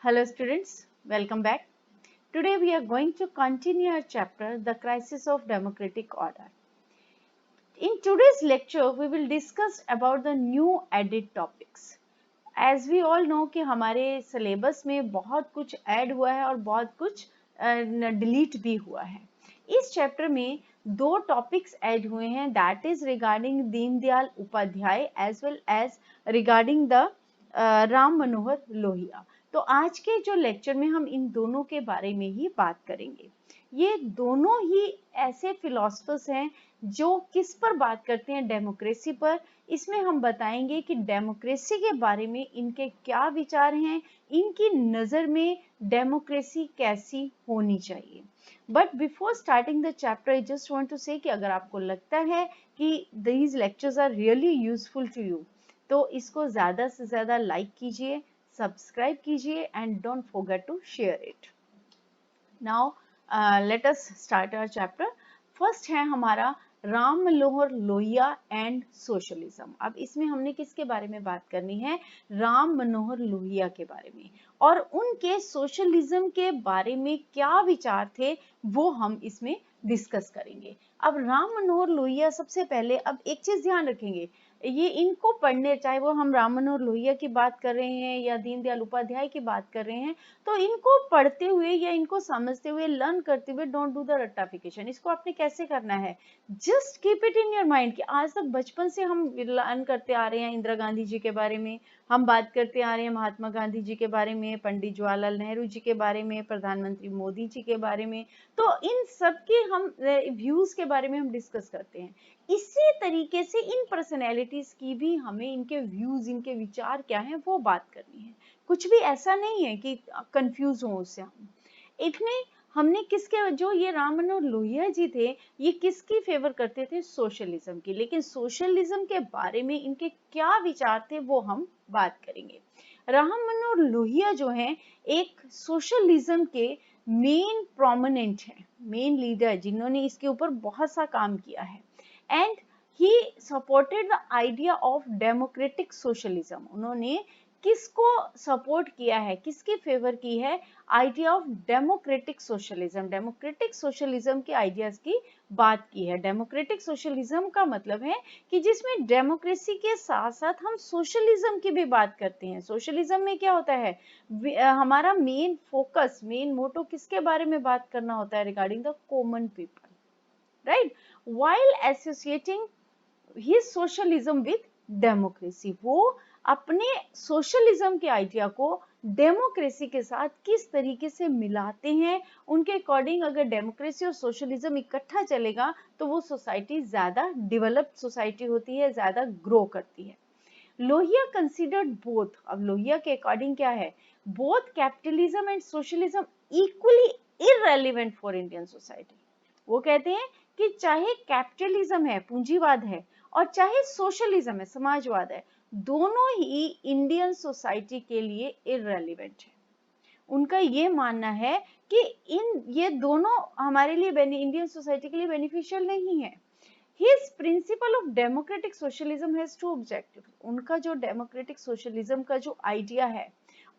Hello students, welcome back. Today we are going to continue our chapter, The Crisis of Democratic Order. In today's lecture, we will discuss about the new added topics. As we all know कि हमारे syllabus में बहुत कुछ add हुआ है और बहुत कुछ delete भी हुआ है. इस chapter में दो topics add हुए हैं, that is regarding Deendayal Upadhyay as well as regarding the Ram Manohar Lohia. तो आज के जो लेक्चर में हम इन दोनों के बारे में ही बात करेंगे. ये दोनों ही ऐसे फिलोसफर्स हैं जो किस पर बात करते हैं, डेमोक्रेसी पर. इसमें हम बताएंगे कि डेमोक्रेसी के बारे में इनके क्या विचार हैं, इनकी नज़र में डेमोक्रेसी कैसी होनी चाहिए. But before starting the chapter I just want to say कि अगर आपको लगता है कि these lectures are really useful to you, तो इसको ज़्यादा से ज़्यादा लाइक कीजिए, सब्सक्राइब कीजिए and don't forget to share it. Now let us start our chapter. First है हमारा राम मनोहर लोहिया एंड सोशलिज्म. अब इसमें हमने किसके बारे में बात करनी है? राम मनोहर लोहिया के बारे में, और उनके सोशलिज्म के बारे में क्या विचार थे वो हम इसमें डिस्कस करेंगे. अब राम मनोहर लोहिया सबसे पहले, अब एक चीज ध्यान रखेंगे, ये इनको पढ़ने, चाहे वो हम राम मनोहर लोहिया की बात कर रहे हैं या दीनदयाल उपाध्याय की बात कर रहे हैं, तो इनको पढ़ते हुए या इनको समझते हुए, लर्न करते हुए, डोंट डू द रट्टाफिकेशन. इसको आपने कैसे करना है? Just keep it in your mind कि आज तक बचपन से हम लर्न करते आ रहे हैं इंदिरा गांधी जी के बारे में, हम बात करते आ रहे हैं महात्मा गांधी जी के बारे में, पंडित जवाहरलाल नेहरू जी के बारे में, प्रधानमंत्री मोदी जी के बारे में. तो इन सब के हम व्यूज के बारे में हम डिस्कस करते हैं. इसी तरीके से इन पर्सनैलिटीज की भी हमें इनके व्यूज, इनके विचार क्या हैं वो बात करनी है. कुछ भी ऐसा नहीं है कि कंफ्यूज हो उससे हम. इसमें हमने किसके, जो ये राम मनोहर लोहिया जी थे, ये किसकी फेवर करते थे? सोशलिज्म की. लेकिन सोशलिज्म के बारे में इनके क्या विचार थे वो हम बात करेंगे. राम मनोहर लोहिया जो हैं एक सोशलिज्म के मेन प्रोमिनेंट है, मेन लीडर जिन्होंने इसके ऊपर बहुत सा काम किया है. And he supported the idea of democratic socialism. उन्होंने किसको सपोर्ट किया है, किसकी फेवर की है? Idea of democratic socialism. Democratic socialism के आइडियाज की बात की है. डेमोक्रेटिक सोशलिज्म का मतलब है कि जिसमें डेमोक्रेसी के साथ साथ हम सोशलिज्म की भी बात करते हैं. सोशलिज्म में क्या होता है? हमारा मेन फोकस, मेन मोटो किसके बारे में बात करना होता है? Regarding the common people, right? While associating his socialism with democracy. वो अपने सोशलिज्म के आइडिया को डेमोक्रेसी के साथ किस तरीके से मिलाते हैं. उनके अकॉर्डिंग अगर डेमोक्रेसी और सोशलिज्म इकट्ठा चलेगा तो वो सोसाइटी ज्यादा डेवलप्ड सोसाइटी होती है, ज्यादा ग्रो करती है. Lohia considered both. अब लोहिया के अकॉर्डिंग क्या है? Both capitalism and socialism equally irrelevant for Indian society. वो कहते हैं कि चाहे कैपिटलिज्म है, पूंजीवाद है, और चाहे सोशलिज्म है, समाजवाद है, दोनों ही इंडियन सोसाइटी के लिए इररेलेवेंट है. उनका ये मानना है कि ये दोनों हमारे लिए, इंडियन सोसाइटी के लिए बेनिफिशियल नहीं है. His principle of democratic socialism has two objectives. उनका जो डेमोक्रेटिक सोशलिज्म का जो आइडिया है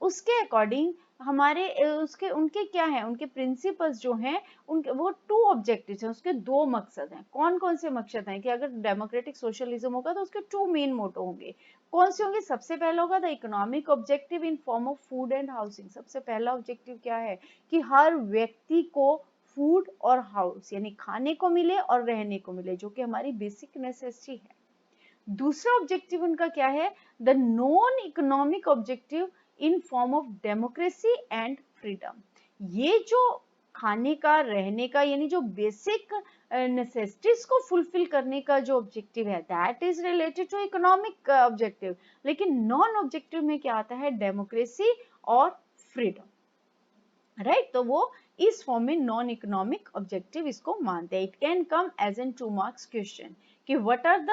उसके अकॉर्डिंग हमारे उसके उनके क्या है, उनके प्रिंसिपल्स जो हैं उनके वो टू ऑब्जेक्टिव्स हैं, उसके दो मकसद हैं. कौन कौन से मकसद हैं? कि अगर डेमोक्रेटिक सोशलिज्म होगा तो उसके टू मेन मोटो होंगे. कौन से होंगे? सबसे पहला होगा the economic objective in form of food and housing. सबसे पहला ऑब्जेक्टिव क्या है? कि हर व्यक्ति को फूड और हाउस यानी खाने को मिले और रहने को मिले, जो कि हमारी बेसिक नेसेसिटी है. दूसरा ऑब्जेक्टिव उनका क्या है? The non economic objective in form of democracy and freedom. ये जो खाने का, रहने का, यानी जो बेसिक नेसेसिटीज को फुलफिल करने का जो ऑब्जेक्टिव है, that is related to economic objective. लेकिन नॉन ऑब्जेक्टिव में क्या आता है? डेमोक्रेसी और फ्रीडम, राइट? तो वो इस फॉर्म में नॉन इकोनॉमिक ऑब्जेक्टिव इसको मानते हैं. It can come as an 2 marks question कि what are the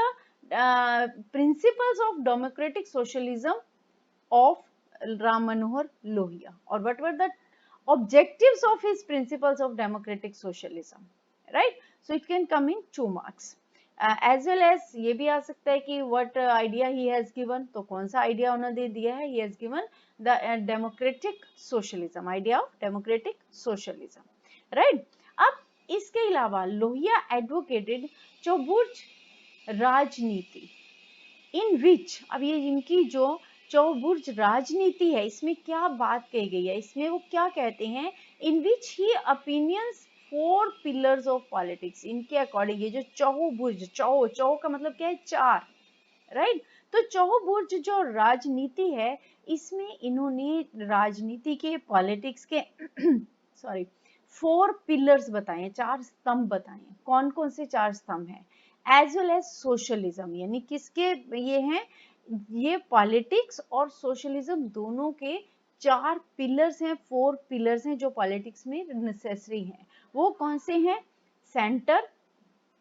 principles of democratic socialism of Ram Manohar Lohia, और what were the objectives of his principles of democratic socialism, right? So it can come in 2 marks. As well as ये भी आ सकता है कि what idea he has given, तो कौन सा आइडिया उन्होंने दिया है, he has given the democratic socialism, idea of democratic socialism, right. अब इसके अलावा लोहिया एडवोकेटेड चौबुर्ज राजनीति, इन विच, अब ये इनकी जो चौबुर्ज राजनीति है इसमें क्या बात कही गई है, इसमें वो क्या कहते हैं, इन विच ही ओपिनियंस 4 पिलर्स ऑफ पॉलिटिक्स, इनके अकॉर्डिंग ये जो चौबुर्ज, चौ का मतलब क्या है, 4, राइट। तो चौबुर्ज जो राजनीति है इसमें इन्होंने राजनीति के, पॉलिटिक्स के सॉरी 4 पिलर्स बताए, 4 स्तंभ बताए। कौन कौन से 4 स्तंभ हैं, एज वेल एज सोशलिज्म, यानी किसके ये हैं, ये पॉलिटिक्स और सोशलिज्म दोनों के 4 पिलर्स हैं, 4 पिलर्स हैं जो पॉलिटिक्स में नेसेसरी हैं। वो कौन से हैं, centre,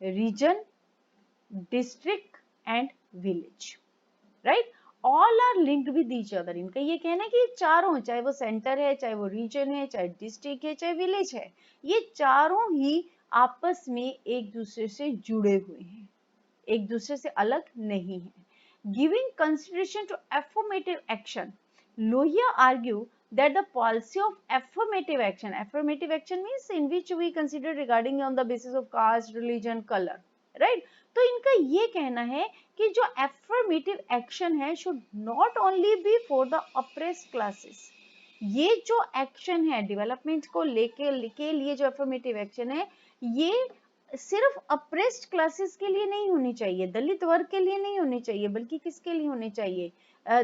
region, district and village, right. All are linked with each other, इनका ये कहना है कि चारों, चाहे वो सेंटर है, चाहे वो रीजन है, चाहे डिस्ट्रिक्ट है, चाहे विलेज है, ये चारों ही आपस में एक दूसरे से जुड़े हुए हैं, एक दूसरे से अलग नहीं है। Giving consideration to affirmative action, Lohia argue that the policy of affirmative action means in which we consider regarding on the basis of caste, religion, color, right। तो इनका ये कहना है कि जो affirmative action है should not only be for the oppressed classes, ये जो एक्शन है डेवलपमेंट को लेके के लिए जो affirmative action है ये सिर्फ अप्रेस्ड क्लासेस के लिए नहीं होनी चाहिए, दलित वर्ग के लिए नहीं होनी चाहिए, बल्कि किसके लिए होनी चाहिए,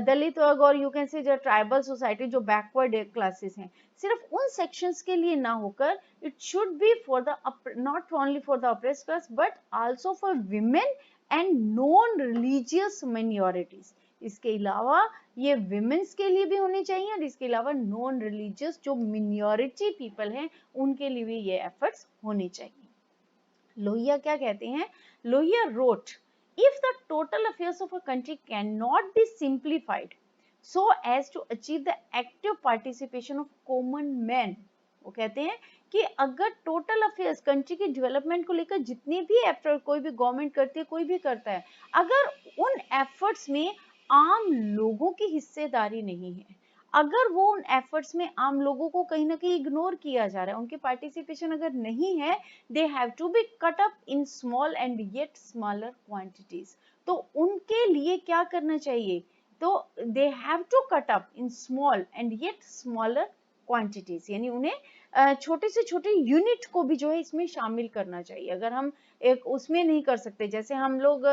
दलित वर्ग और यू कैन से जो ट्राइबल सोसाइटी, जो बैकवर्ड क्लासेस हैं, सिर्फ उन सेक्शंस के लिए ना होकर it should be for the not only for the apprised class but also for women and non religious minorities. इसके अलावा ये विमेन्स के लिए भी होनी चाहिए और इसके अलावा नॉन रिलीजियस जो मिनॉरिटी पीपल हैं उनके लिए भी ये एफर्ट्स होनी चाहिए। लोहिया क्या कहते हैं, Lohia wrote, if the total affairs of a country cannot be simplified so as to achieve the active participation of common men, वो कहते हैं कि अगर टोटल अफेयर्स कंट्री के डेवलपमेंट को लेकर जितने भी एफर्ट कोई भी गवर्नमेंट करती है, कोई भी करता है, अगर उन एफर्ट्स में आम लोगों की हिस्सेदारी नहीं है, अगर वो उन एफर्ट्स में आम लोगों को कहीं ना कहीं इग्नोर किया जा रहा है, उनकी पार्टिसिपेशन अगर नहीं है, they have to be cut up in small and yet smaller quantities, तो उनके लिए क्या करना चाहिए, तो they have to cut up in small and yet smaller quantities, यानी उन्हें छोटे से छोटे यूनिट को भी जो है इसमें शामिल करना चाहिए। अगर हम एक उसमें नहीं कर सकते, जैसे हम लोग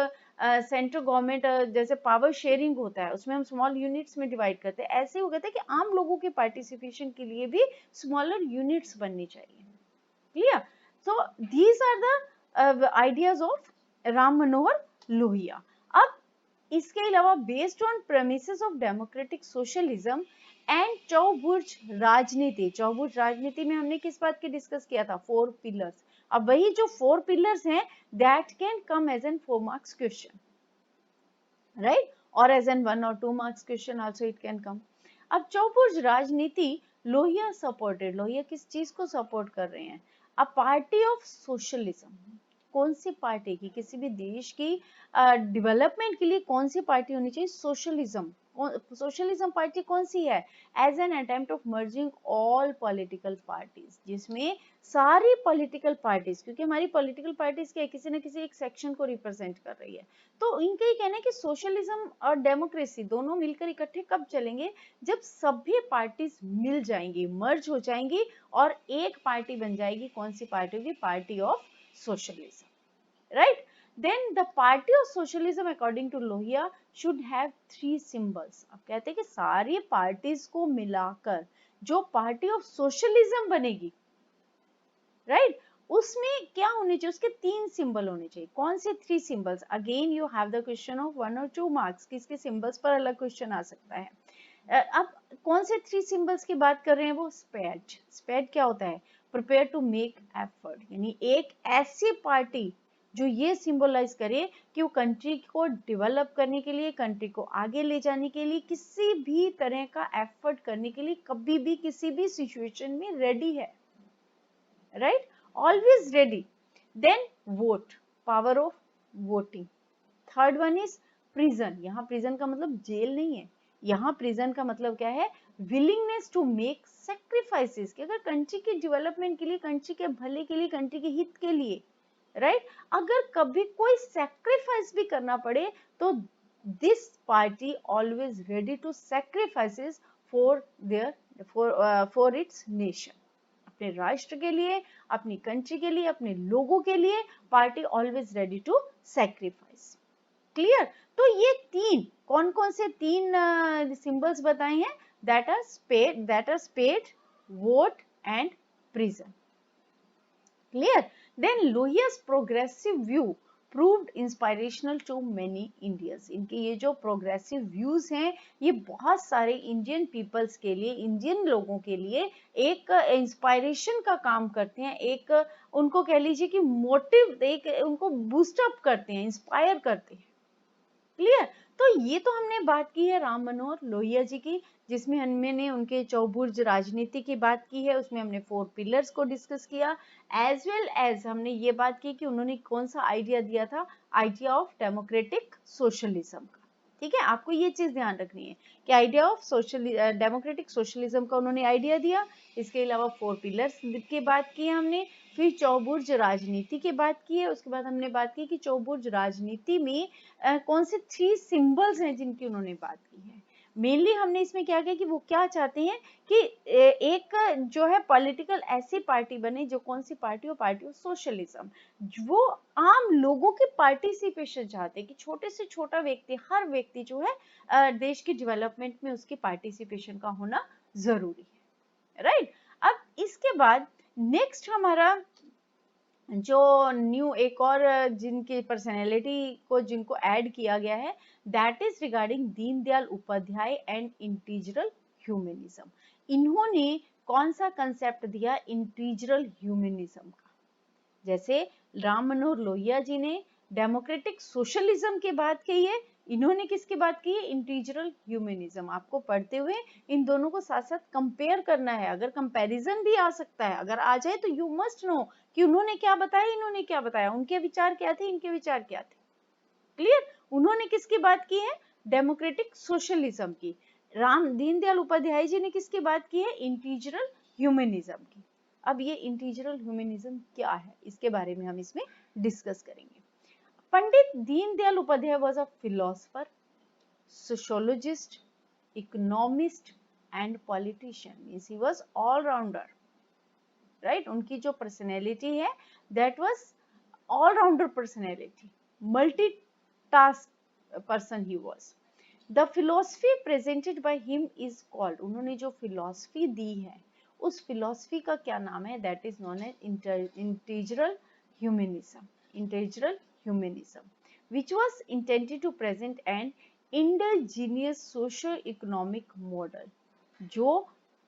सेंट्रल गवर्नमेंट जैसे पावर शेयरिंग होता है उसमें हम स्मॉल यूनिट्स में डिवाइड करते हैं, ऐसे हो कहते हैं कि आम लोगों के पार्टिसिपेशन के लिए भी स्मॉलर यूनिट्स बननी चाहिए। Clear, so these are the ideas of Ram Manohar Lohia। अब इसके अलावा based on premises of democratic socialism and चौबुर्ज राजनीति, चौबुर्ज राजनीति में हमने किस बात की डिस्कस किया था, 4 पिलर्स। अब वही जो 4 पिलर्स हैं that can come as an 4 marks question, right, और एज एन 1 और 2 marks question also it can come. अब चौबुर्ज राजनीति, लोहिया सपोर्टेड, लोहिया किस चीज को सपोर्ट कर रहे हैं, अ पार्टी ऑफ सोशलिज्म, कौन सी पार्टी की, किसी भी देश की डेवलपमेंट के लिए कौन सी पार्टी होनी चाहिए, सोशलिज्म। सोशलिज्म पार्टी कौन सी है, as an attempt of merging all political parties, जिसमें सारी पॉलिटिकल पार्टीज, क्योंकि हमारी पॉलिटिकल पार्टीज क्या किसी न किसी एक सेक्शन को रिप्रेजेंट कर रही है, तो इनका ये कहना है कि सोशलिज्म और डेमोक्रेसी दोनों मिलकर इकट्ठे कब चलेंगे, जब सभी पार्टीज मिल जाएंगी, मर्ज हो जाएंगी और एक पार्टी बन जाएगी, कौन सी पार्टी होगी, party of socialism, right। then the party of socialism according to Lohia should have 3 symbols। अब कहते हैं कि सारी पार्टीज को मिलाकर जो पार्टी ऑफ सोशलिज्म बनेगी, राइट, उसमें क्या होने चाहिए, उसके 3 सिंबल होने चाहिए। कौन से 3 symbols, again you have the question of 1 और 2 मार्क्स, किसके सिंबल्स पर अलग क्वेश्चन आ सकता है। अब कौन से 3 सिंबल्स की बात कर रहे हैं, वो स्पेड, स्पेड क्या होता है, प्रिपेयर टू मेक एफर्ट, यानी एक ऐसी पार्टी जो ये सिंबलाइज करे कि वो कंट्री को डेवलप करने के लिए, कंट्री को आगे ले जाने के लिए किसी भी तरह का एफर्ट करने के लिए कभी भी किसी भी सिचुएशन में रेडी है, right, always ready. Then vote, power of voting. Third one is prison, यहाँ प्रिजन का मतलब जेल नहीं है, यहाँ प्रिजन का मतलब क्या है, विलिंगनेस टू मेक सेक्रीफाइसेस, कि अगर कंट्री के डेवलपमेंट के लिए, कंट्री के भले के लिए, कंट्री के हित के लिए, राइट, अगर कभी कोई सेक्रीफाइस भी करना पड़े तो this party always ready to sacrifices for their for its nation, अपने राष्ट्र के लिए, अपनी कंट्री के लिए, अपने लोगों के लिए party always ready to sacrifice. Clear? तो ये तीन कौन कौन से तीन सिंबल्स बताए हैं, that are spade, vote and prison. Clear? Then Lohia's progressive view proved inspirational to many Indians. इनके ये जो प्रोग्रेसिव व्यूज हैं ये बहुत सारे इंडियन पीपल्स के लिए, इंडियन लोगों के लिए एक इंस्पायरेशन का काम करते हैं, एक उनको कह लीजिए कि मोटिव, एक उनको बूस्टअप करते हैं, इंस्पायर करते हैं। क्लियर? तो ये तो हमने बात की है राम मनोहर लोहिया जी की, जिसमें हमने उनके चौबुर्ज राजनीति की बात की है, उसमें हमने 4 पिलर्स को डिस्कस किया, एज वेल एज हमने ये बात की कि उन्होंने कौन सा आइडिया दिया था, आइडिया ऑफ डेमोक्रेटिक सोशलिज्म का। ठीक है, आपको ये चीज ध्यान रखनी है कि आइडिया ऑफ डेमोक्रेटिक सोशलिज्म का उन्होंने आइडिया दिया। इसके अलावा 4 पिलर्स की बात की हमने, फिर चौबुर्ज राजनीति की बात की है, उसके बाद हमने बात की कि चौबुर्ज राजनीति में कौन से 3 सिंबल्स हैं जिनकी उन्होंने बात की है। मेनली हमने इसमें क्या किया कि वो क्या चाहते हैं कि एक जो है पॉलिटिकल ऐसी पार्टी बने, जो कौन सी पार्टी हो, पार्टी ऑफ सोशलिज्म, वो आम लोगों की पार्टिसिपेशन चाहते हैं कि छोटे से छोटा व्यक्ति, हर व्यक्ति जो है देश की डेवलपमेंट में उसकी पार्टिसिपेशन का होना जरूरी है, राइट। अब इसके बाद नेक्स्ट हमारा जो न्यू एक और जिनकी पर्सनैलिटी को जिनको ऐड किया गया है, that is regarding Deendayal Upadhyay and integral humanism. इन्होंने कौन सा कंसेप्ट दिया, इंटीग्रल ह्यूमनिज्म का। जैसे राम मनोहर लोहिया जी ने डेमोक्रेटिक सोशलिज्म की बात की है, इन्होंने किसकी बात की है, इंटीग्रल ह्यूमनिज्म। आपको पढ़ते हुए इन दोनों को साथ साथ कंपेयर करना है, अगर कंपैरिजन भी आ सकता है, अगर आ जाए तो यू मस्ट नो कि उन्होंने क्या बताया, इन्होंने क्या बताया, उनके विचार क्या थे, इनके विचार क्या थे। क्लियर? उन्होंने किसकी बात की है, डेमोक्रेटिक सोशलिज्म की। राम दीनदयाल उपाध्याय जी ने किसकी बात की है, इंटीग्रल ह्यूमनिज्म की। अब ये इंटीग्रल ह्यूमनिज्म क्या है, इसके बारे में हम इसमें डिस्कस करेंगे। Pandit Deendayal Upadhyay was a philosopher, sociologist, economist and politician, means he was all rounder, right. उनकी जो पर्सनैलिटी है that was all rounder personality, multi task person he was. The philosophy presented by him is called, उन्होंने जो philosophy दी है उस philosophy का क्या नाम है, that is known as integral humanism. Integral humanism which was intended to present an indigenous socio-economic model, जो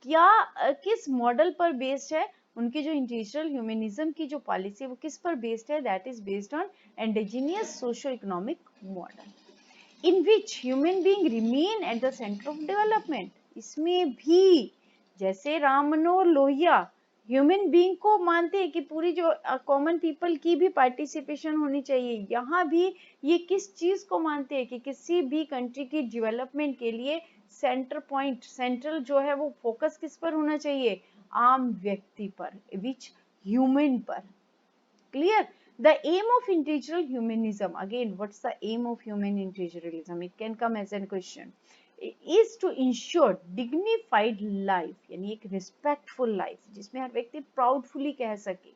क्या किस मॉडल पर बेस्ड है, उनकी जो इंटीग्रल ह्यूमनिज्म की जो पॉलिसी है वो किस पर बेस्ड है, that is based on indigenous socio economic model in which human being remain at the centre of development. इसमें भी जैसे राम मनोहर लोहिया ह्यूमन बीइंग को मानते हैं कि पूरी जो कॉमन पीपल की भी पार्टिसिपेशन होनी चाहिए, यहाँ भी ये किस चीज को मानते हैं कि किसी भी कंट्री की डेवलपमेंट के लिए सेंटर पॉइंट, सेंट्रल जो है वो फोकस किस पर होना चाहिए, आम व्यक्ति पर, विच ह्यूमन पर। Clear? The aim of integral humanism, again what's the aim of human integralism, it can come as a question, is to ensure dignified life, यानी एक respectful life जिसमें हर व्यक्ति proudly कह सके,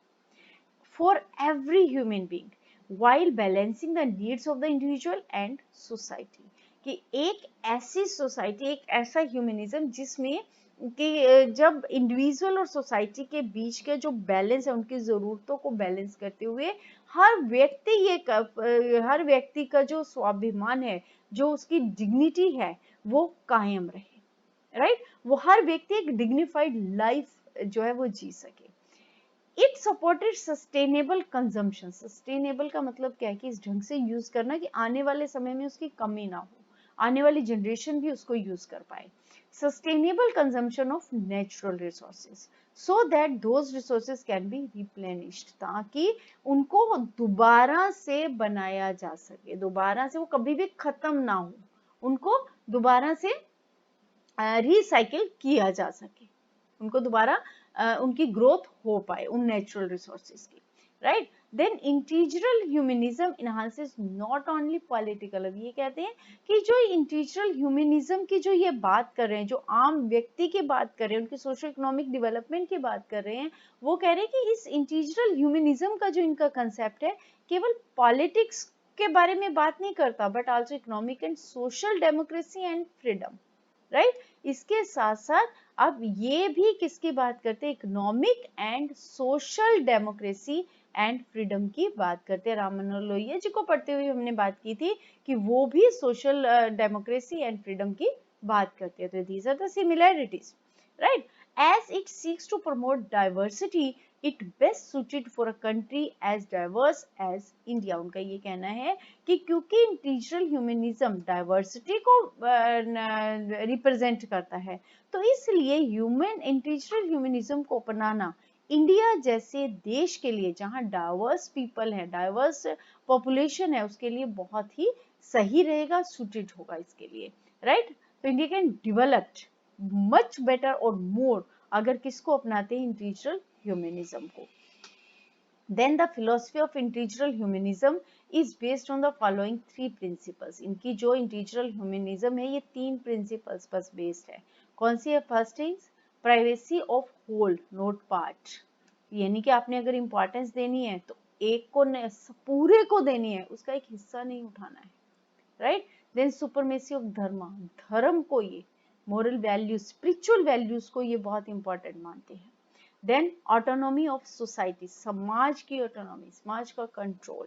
for every human being while balancing the needs of the individual and society, कि एक ऐसी society, एक ऐसा ह्यूमनिज्म जिसमें कि जब इंडिविजुअल और सोसाइटी के बीच के जो बैलेंस है, उनकी जरूरतों को बैलेंस करते हुए हर हर व्यक्ति का जो स्वाभिमान है, जो उसकी डिग्निटी है वो कायम रहे, राइट। वो हर व्यक्ति एक डिग्निफाइड लाइफ जो है वो जी सके। It supported sustainable consumption, sustainable का मतलब क्या है कि इस ढंग से यूज करना कि आने वाले समय में उसकी कमी ना हो, आने वाली जनरेशन भी उसको यूज कर पाए। sustainable consumption of natural resources so that those resources can be replenished, ताकि उनको दोबारा से बनाया जा सके, दोबारा से वो कभी भी खत्म ना हो, उनको दोबारा से रिसाइकिल किया जा सके, उनको दोबारा उनकी ग्रोथ हो पाए उन नेचुरल रिसोर्सेज की, right. Then integral humanism enhances not only political, अब ये कहते हैं कि जो इंटीग्रल ह्यूमनिज्म की जो ये बात कर रहे हैं, जो आम व्यक्ति की बात कर रहे हैं, उनके सोशो इकोनॉमिक डेवलपमेंट की बात कर रहे हैं, वो कह रहे हैं कि इस इंटीग्रल ह्यूमनिज्म का जो इनका कंसेप्ट है केवल पॉलिटिक्स के बारे में बात नहीं करता, but also economic and social democracy and freedom, right. इसके साथ साथ अब ये भी किसकी बात करते हैं, economic and social democracy and freedom की बात करते हैं। राम मनोहर लोहिया जी को पढ़ते हुए हमने बात की थी कि वो भी सोशल डेमोक्रेसी एंड फ्रीडम की बात करते हैं। तो these are the similarities, right. As it seeks to promote diversity it best suited for a country as diverse as India. उनका ये कहना है कि क्योंकि इंटीग्रल ह्यूमनिज्म डाइवर्सिटी को रिप्रेजेंट करता है, तो इसलिए ह्यूमन इंटीग्रल ह्यूमनिज्म को अपनाना इंडिया जैसे देश के लिए, जहां डाइवर्स पीपल है, डाइवर्स पॉपुलेशन है, उसके लिए बहुत ही सही रहेगा, सुटेड होगा इसके लिए, राइट। तो India can develop much better और मोर अगर किसको अपनाते हैं, इंटीग्रल ह्यूमनिज्म को। Then the philosophy of integral humanism is based on the following three principles. इनकी जो integral humanism है ये तीन principles पर based है। कौन सी है? First is privacy of whole, not part. यानी कि आपने अगर importance देनी है तो एक को पूरे को देनी है, उसका एक हिस्सा नहीं उठाना है, right? Then supremacy of dharma, धर्म को ये moral values, spiritual values को ये बहुत important मानते हैं। देन ऑटोनॉमी ऑफ सोसाइटी, समाज की ऑटोनॉमी, समाज का control.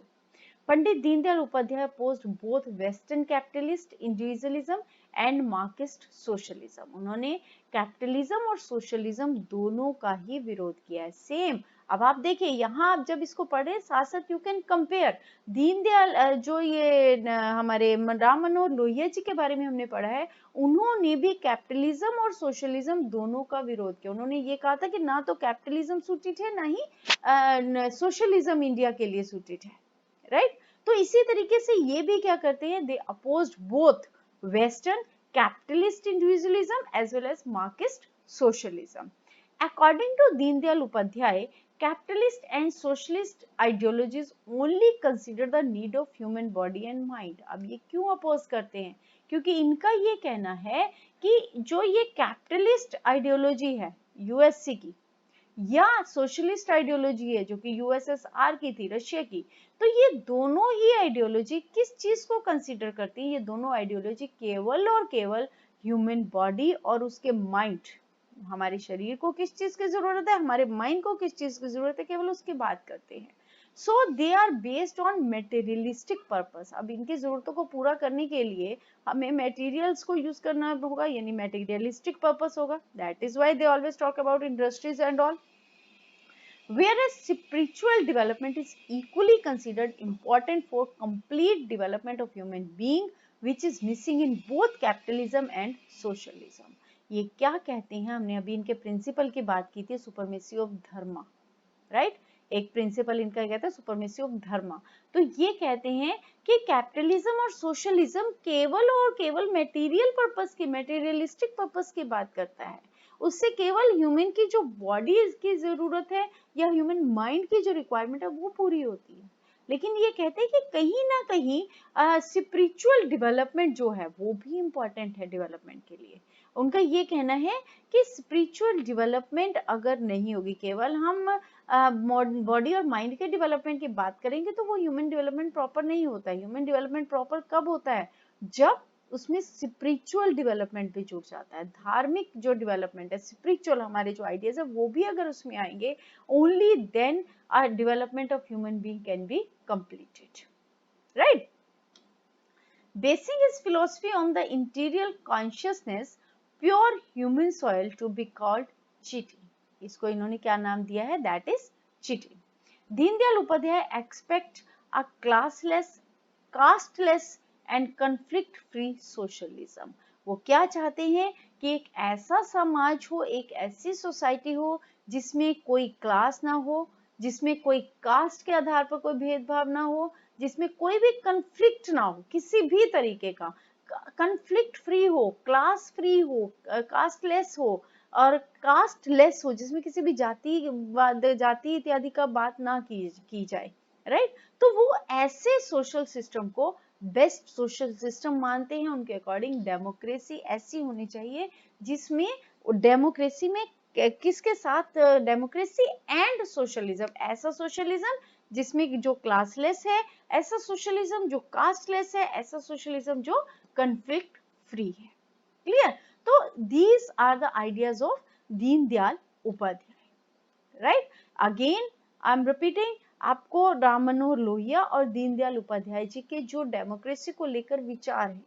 Pandit Deendayal Upadhyay opposed both western capitalist individualism and Marxist socialism. उन्होंने कैपिटलिज्म और सोशलिज्म दोनों का ही विरोध किया है, सेम। अब आप देखिए यहाँ आप जब इसको पढ़े साथ साथ यू कैन कंपेयर दीनदयाल, जो ये हमारे राम मनोहर लोहिया जी के बारे में हमने पढ़ा है, उन्होंने भी कैपिटलिज्म और सोशलिज्म दोनों का विरोध किया। उन्होंने ये कहा था कि ना तो कैपिटलिज्म सूटेड है, ना ही सोशलिज्म इंडिया के लिए सूटेड है, राइट। तो इसी तरीके से ये भी क्या करते हैं, they opposed both western capitalist individualism as well as Marxist socialism. According to Deendayal Upadhyay, capitalist and socialist ideologies only consider the need of human body and mind। अब ये क्यों अपोज करते हैं? क्योंकि इनका ये कहना है कि जो ये कैपिटलिस्ट आइडियोलॉजी है यूएससी की, या सोशलिस्ट आइडियोलॉजी है जो कि यूएसएसआर की थी, रशिया की, तो ये दोनों ही आइडियोलॉजी किस चीज को कंसीडर करती है? ये दोनों आइडियोलॉजी केवल और केवल ह्यूमन बॉडी और उसके माइंड, हमारे शरीर को किस चीज की जरूरत है, हमारे माइंड को किस चीज की जरूरत है, केवल उसकी बात करते हैं। So they are based on materialistic purpose. अब इनकी जरूरतों को पूरा करने के लिए हमें मटेरियल्स को यूज करना होगा, यानी मेटेरियलिस्टिक पर्पस होगा। That is why they always talk about industries and all. Whereas spiritual development is equally considered important for complete development of human being, which is missing in both capitalism and socialism। ये क्या कहते हैं? हमने अभी इनके principal की बात की थी, सुपरमेसी ऑफ धर्मा, राइट। एक प्रिंसिपल इनका कहता है सुपरमेसी ऑफ धर्मा। तो ये कहते हैं कि कैपिटलिज्म और सोशलिज्म केवल और केवल मटेरियल पर्पस की, मटेरियलिस्टिक पर्पस की बात करता है, उससे केवल ह्यूमन की जो बॉडी की जरूरत है या ह्यूमन माइंड की जो रिक्वायरमेंट है वो पूरी होती है। लेकिन ये कहते हैं कि कहीं ना कहीं स्पिरिचुअल डेवलपमेंट जो है वो भी इम्पोर्टेंट है डेवलपमेंट के लिए। उनका ये कहना है कि स्पिरिचुअल डेवलपमेंट अगर नहीं होगी, केवल हम बॉडी और माइंड के डेवलपमेंट की बात करेंगे तो वो ह्यूमन डेवलपमेंट प्रॉपर नहीं होता है। ह्यूमन डेवलपमेंट प्रॉपर कब होता है? जब उसमें स्पिरिचुअल डेवलपमेंट भी जुड़ जाता है, धार्मिक जो डेवलपमेंट है, स्पिरिचुअल हमारे जो आइडियाज है वो भी अगर उसमें आएंगे, only then our development of human being can be completed, right. Basing his philosophy on the interior consciousness, pure human soil to be called cheating। इसको इन्होंने क्या नाम दिया है? That is cheating। Deendayal Upadhyay expect a classless, casteless and conflict free socialism। वो क्या चाहते हैं कि एक ऐसा समाज हो, एक ऐसी सोसाइटी हो जिसमें कोई क्लास ना हो, जिसमें कोई कास्ट के आधार पर कोई भेदभाव ना हो, जिसमें कोई भी कंफ्लिक्ट ना हो, किसी भी तरीके का कंफ्लिक्ट फ्री हो, क्लास फ्री हो, कास्टलेस हो और कास्टलेस हो, जिसमें किसी भी जाति इत्यादि का बात ना की जाए, राइट। तो वो ऐसे सोशल सिस्टम को बेस्ट सोशल सिस्टम मानते हैं। उनके अकॉर्डिंग डेमोक्रेसी ऐसी होनी चाहिए जिसमें, डेमोक्रेसी में किसके साथ, डेमोक्रेसी एंड सोशलिज्म, ऐसा सोशलिज्म जिसमें जो क्लासलेस है, ऐसा सोशलिज्म जो कास्टलेस है, ऐसा सोशलिज्म जो कंफ्लिक्ट फ्री है। क्लियर? तो these are the ideas of Deendayal Upadhyay, right. Again I am repeating, आपको राम मनोहर लोहिया और दीनदयाल उपाध्याय जी के जो डेमोक्रेसी को लेकर विचार है,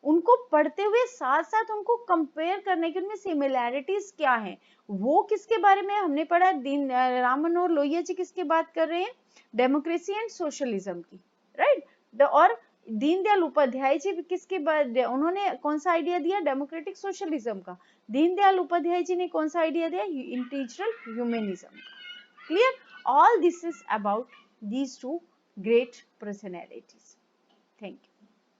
उनको पढ़ते हुए साथ साथ उनको कंपेयर करने की, उनमें सिमिलैरिटीज क्या है, वो किसके बारे में हमने पढ़ा, राम मनोहर लोहिया जी किसकी बात कर रहे हैं, डेमोक्रेसी एंड सोशलिज्म की, राइट। और दीनदयाल उपाध्याय जी किसके बाद, उन्होंने कौन सा आइडिया दिया, डेमोक्रेटिक सोशलिज्म का। दीनदयाल उपाध्याय जी ने कौन सा आइडिया दिया, इंटीग्रल ह्यूमनिज्म का। Clear? All this is about these two great personalities. Thank you.